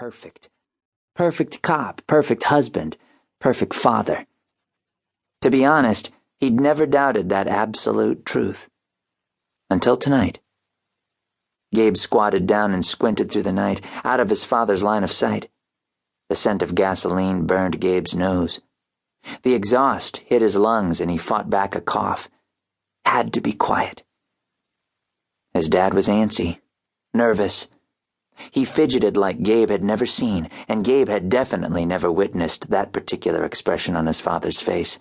perfect. Perfect cop, perfect husband, perfect father. To be honest, he'd never doubted that absolute truth. Until tonight. Gabe squatted down and squinted through the night, out of his father's line of sight. The scent of gasoline burned Gabe's nose. The exhaust hit his lungs and he fought back a cough. Had to be quiet. His dad was antsy, nervous. He fidgeted like Gabe had never seen, and Gabe had definitely never witnessed that particular expression on his father's face.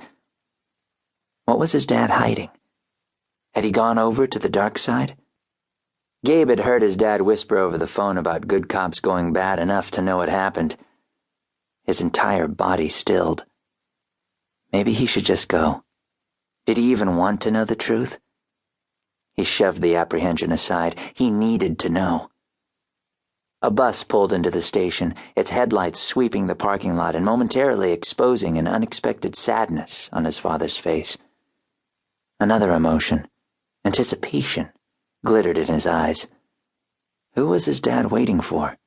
What was his dad hiding? Had he gone over to the dark side? Gabe had heard his dad whisper over the phone about good cops going bad enough to know what happened. His entire body stilled. Maybe he should just go. Did he even want to know the truth? He shoved the apprehension aside. He needed to know. A bus pulled into the station, its headlights sweeping the parking lot and momentarily exposing an unexpected sadness on his father's face. Another emotion, anticipation, glittered in his eyes. Who was his dad waiting for?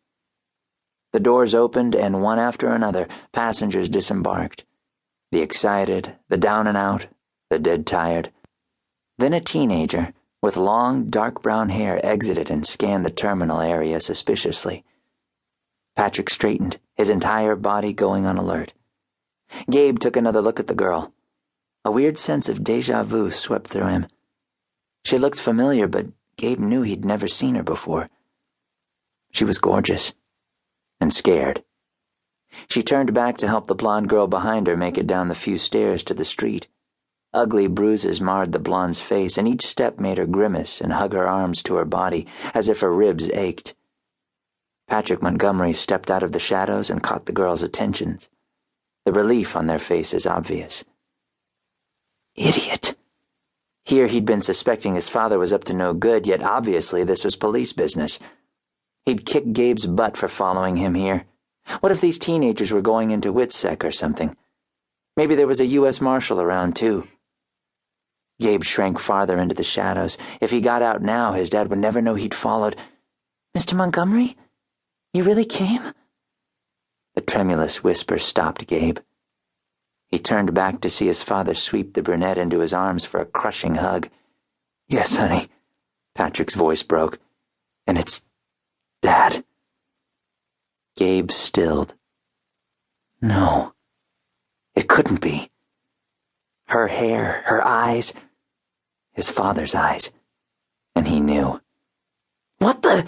The doors opened, and one after another, passengers disembarked. The excited, the down and out, the dead tired. Then a teenager, with long, dark brown hair, exited and scanned the terminal area suspiciously. Patrick straightened, his entire body going on alert. Gabe took another look at the girl. A weird sense of déjà vu swept through him. She looked familiar, but Gabe knew he'd never seen her before. She was gorgeous. And scared. She turned back to help the blonde girl behind her make it down the few stairs to the street. Ugly bruises marred the blonde's face, and each step made her grimace and hug her arms to her body, as if her ribs ached. Patrick Montgomery stepped out of the shadows and caught the girls' attentions. The relief on their faces obvious. Idiot. Here he'd been suspecting his father was up to no good, yet obviously this was police business. He'd kicked Gabe's butt for following him here. What if these teenagers were going into WITSEC or something? Maybe there was a U.S. Marshal around, too. Gabe shrank farther into the shadows. If he got out now, his dad would never know he'd followed. Mr. Montgomery? You really came? The tremulous whisper stopped Gabe. He turned back to see his father sweep the brunette into his arms for a crushing hug. Yes, honey. Patrick's voice broke. And it's Dad. Gabe stilled. No. It couldn't be. Her hair, her eyes, his father's eyes. And he knew. What the?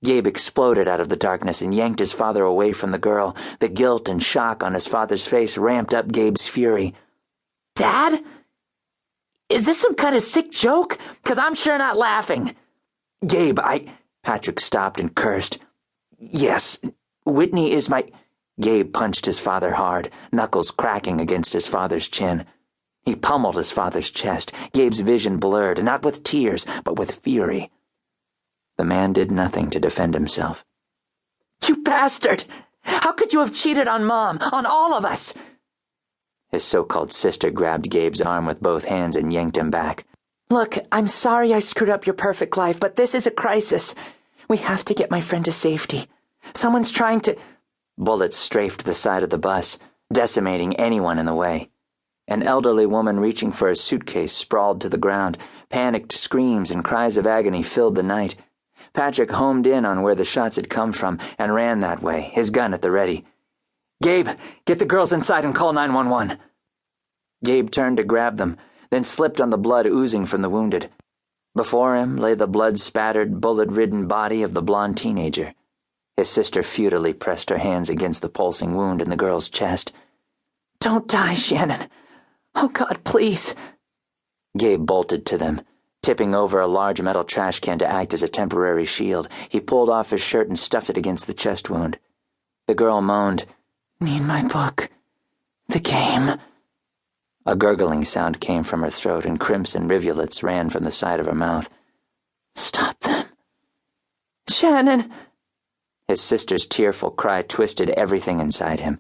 Gabe exploded out of the darkness and yanked his father away from the girl. The guilt and shock on his father's face ramped up Gabe's fury. Dad? Is this some kind of sick joke? 'Cause I'm sure not laughing. Gabe, Patrick stopped and cursed. Yes, Whitney is my... Gabe punched his father hard, knuckles cracking against his father's chin. He pummeled his father's chest, Gabe's vision blurred, not with tears, but with fury. The man did nothing to defend himself. You bastard! How could you have cheated on Mom, on all of us? His so-called sister grabbed Gabe's arm with both hands and yanked him back. Look, I'm sorry I screwed up your perfect life, but this is a crisis. We have to get my friend to safety. Someone's trying to... Bullets strafed the side of the bus, decimating anyone in the way. An elderly woman reaching for a suitcase sprawled to the ground. Panicked screams and cries of agony filled the night. Patrick homed in on where the shots had come from and ran that way, his gun at the ready. Gabe, get the girls inside and call 911. Gabe turned to grab them, then slipped on the blood oozing from the wounded. Before him lay the blood-spattered, bullet-ridden body of the blonde teenager. His sister futilely pressed her hands against the pulsing wound in the girl's chest. Don't die, Shannon. Oh, God, please. Gabe bolted to them, tipping over a large metal trash can to act as a temporary shield. He pulled off his shirt and stuffed it against the chest wound. The girl moaned, Need my book. The game. A gurgling sound came from her throat, and crimson rivulets ran from the side of her mouth. Stop them. Shannon! His sister's tearful cry twisted everything inside him.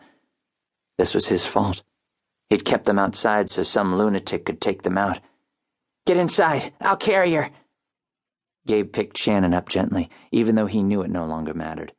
This was his fault. He'd kept them outside so some lunatic could take them out. Get inside. I'll carry her. Gabe picked Shannon up gently, even though he knew it no longer mattered.